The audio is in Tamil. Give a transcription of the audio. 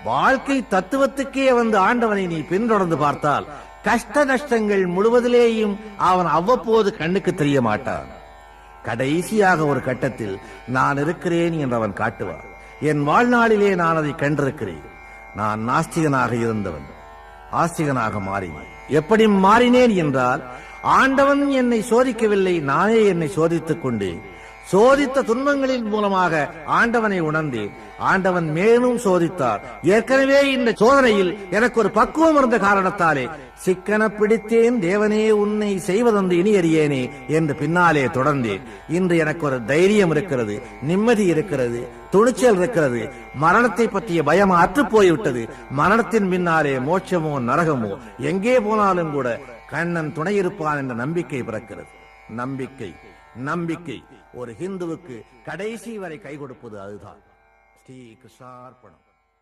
வாழ்க்கை தத்துவத்துக்கே வந்து ஆண்டவனை நீ பின்தொடர்ந்து பார்த்தால் கஷ்ட நஷ்டங்கள் முழுவதிலேயும் அவன் அவ்வப்போது கண்ணுக்கு தெரிய மாட்டான். கடைசியாக ஒரு கட்டத்தில் நான் இருக்கிறேன் என்று அவன் காட்டுவான். என் வாழ்நாளிலே நான் அதை கண்டிருக்கிறேன். நான் நாஸ்திகனாக இருந்தவன் ஆஸ்திகனாக மாறினேன். எப்படி மாறினேன் என்றால், ஆண்டவன் என்னை சோதிக்கவில்லை, நானே என்னை சோதித்துக் கொண்டேன். சோதித்த துன்பங்களின் மூலமாக ஆண்டவனை உணர்ந்தேன். ஆண்டவன் மேலும் சோதித்தார். ஏற்கனவே இந்த சோதனையில் எனக்கு ஒரு பக்குவம் இருந்த காரணத்தாலே சிக்கன பிடித்தேன், தேவனே உன்னை செய்வதென்று இனி அறியேனே என்று பின்னாலே தொடர்ந்தேன். இன்று எனக்கு ஒரு தைரியம் இருக்கிறது, நிம்மதி இருக்கிறது, துணிச்சல் இருக்கிறது. மரணத்தை பற்றிய பயம் அற்று போய்விட்டது. மரணத்தின் பின்னாலே மோட்சமோ நரகமோ எங்கே போனாலும் கூட கண்ணன் துணையிருப்பான் என்ற நம்பிக்கை பிறக்கிறது. நம்பிக்கை நம்பிக்கை ஒரு ஹிந்துவுக்கு கடைசி வரை கை கொடுப்பது அதுதான். ஸ்ரீ கிருஷ்ணார்ப்பணம்.